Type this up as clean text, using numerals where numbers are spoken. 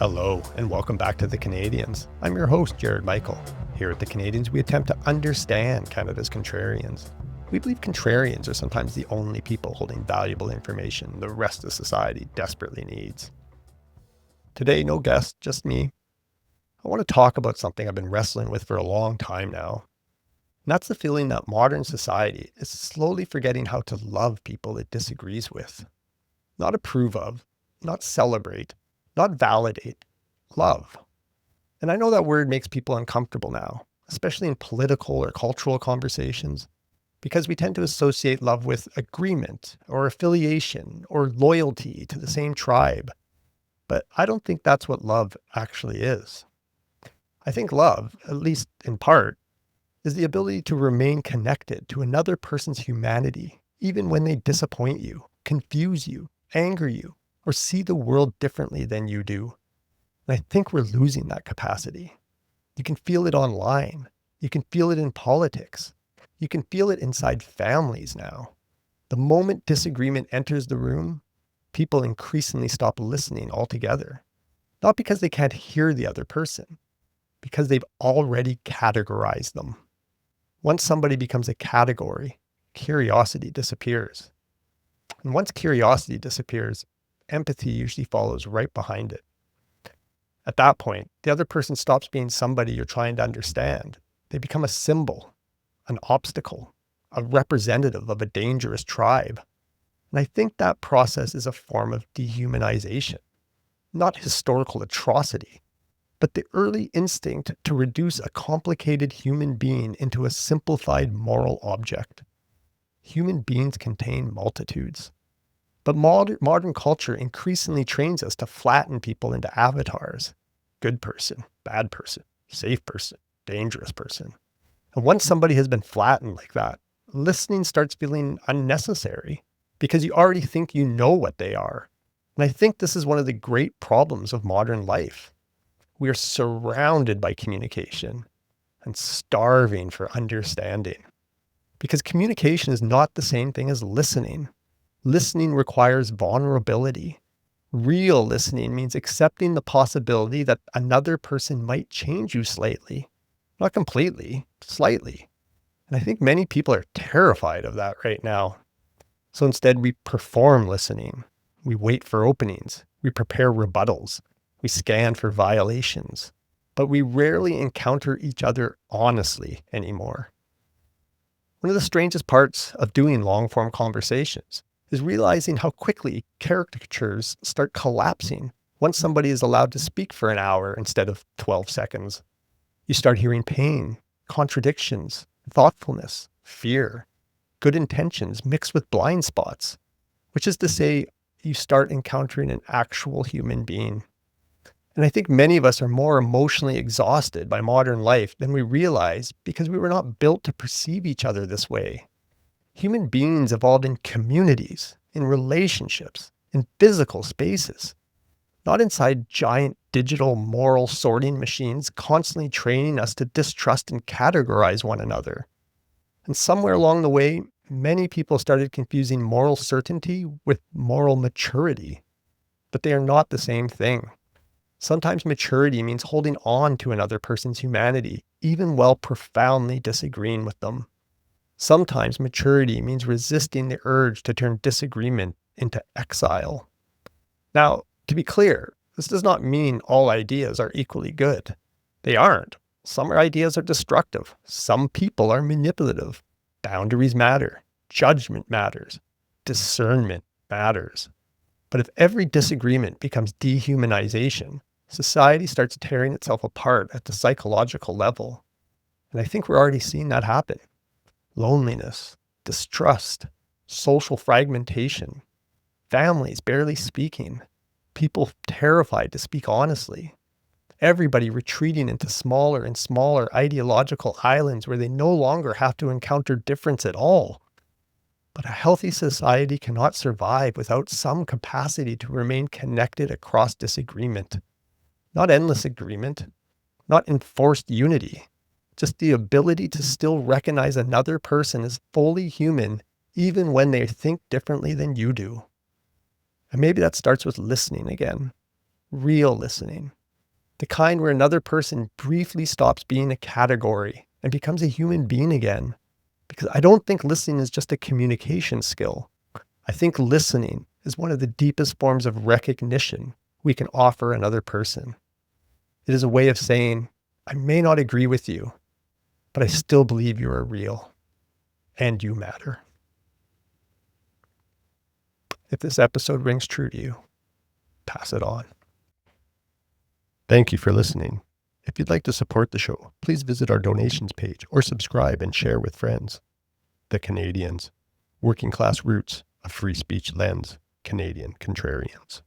Hello, and welcome back to The Canadians. I'm your host, Jared Michael. Here at The Canadians, we attempt to understand Canada's contrarians. We believe contrarians are sometimes the only people holding valuable information the rest of society desperately needs. Today, no guest, just me. I want to talk about something I've been wrestling with for a long time now. And that's the feeling that modern society is slowly forgetting how to love people it disagrees with. Not approve of, not celebrate, not validate, love. And I know that word makes people uncomfortable now, especially in political or cultural conversations, because we tend to associate love with agreement or affiliation or loyalty to the same tribe. But I don't think that's what love actually is. I think love, at least in part, is the ability to remain connected to another person's humanity, even when they disappoint you, confuse you, anger you, or see the world differently than you do. And I think we're losing that capacity. You can feel it online. You can feel it in politics. You can feel it inside families now. The moment disagreement enters the room, people increasingly stop listening altogether. Not because they can't hear the other person, because they've already categorized them. Once somebody becomes a category, curiosity disappears. And once curiosity disappears, empathy usually follows right behind it. At that point, the other person stops being somebody you're trying to understand. They become a symbol, an obstacle, a representative of a dangerous tribe. And I think that process is a form of dehumanization, not historical atrocity, but the early instinct to reduce a complicated human being into a simplified moral object. Human beings contain multitudes. But modern culture increasingly trains us to flatten people into avatars. Good person, bad person, safe person, dangerous person. And once somebody has been flattened like that, listening starts feeling unnecessary because you already think you know what they are. And I think this is one of the great problems of modern life. We are surrounded by communication and starving for understanding. Because communication is not the same thing as listening. Listening requires vulnerability. Real listening means accepting the possibility that another person might change you slightly. Not completely, slightly. And I think many people are terrified of that right now. So instead, we perform listening. We wait for openings. We prepare rebuttals. We scan for violations. But we rarely encounter each other honestly anymore. One of the strangest parts of doing long-form conversations is realizing how quickly caricatures start collapsing once somebody is allowed to speak for an hour instead of 12 seconds. You start hearing pain, contradictions, thoughtfulness, fear, good intentions mixed with blind spots, which is to say, you start encountering an actual human being. And I think many of us are more emotionally exhausted by modern life than we realize because we were not built to perceive each other this way. Human beings evolved in communities, in relationships, in physical spaces, not inside giant digital moral sorting machines constantly training us to distrust and categorize one another. And somewhere along the way, many people started confusing moral certainty with moral maturity. But they are not the same thing. Sometimes maturity means holding on to another person's humanity, even while profoundly disagreeing with them. Sometimes maturity means resisting the urge to turn disagreement into exile. Now, to be clear, this does not mean all ideas are equally good. They aren't. Some ideas are destructive. Some people are manipulative. Boundaries matter. Judgment matters. Discernment matters. But if every disagreement becomes dehumanization, society starts tearing itself apart at the psychological level. And I think we're already seeing that happen. Loneliness, distrust, social fragmentation, families barely speaking, people terrified to speak honestly, everybody retreating into smaller and smaller ideological islands where they no longer have to encounter difference at all. But a healthy society cannot survive without some capacity to remain connected across disagreement. Not endless agreement, not enforced unity. Just the ability to still recognize another person as fully human, even when they think differently than you do. And maybe that starts with listening again. real listening, the kind where another person briefly stops being a category and becomes a human being again. Because I don't think listening is just a communication skill. I think listening is one of the deepest forms of recognition we can offer another person. It is a way of saying, I may not agree with you, but I still believe you are real and you matter. If this episode rings true to you, pass it on. Thank you for listening. If you'd like to support the show, please visit our donations page or subscribe and share with friends. The Canadians, working class roots, a free speech lens, Canadian contrarians.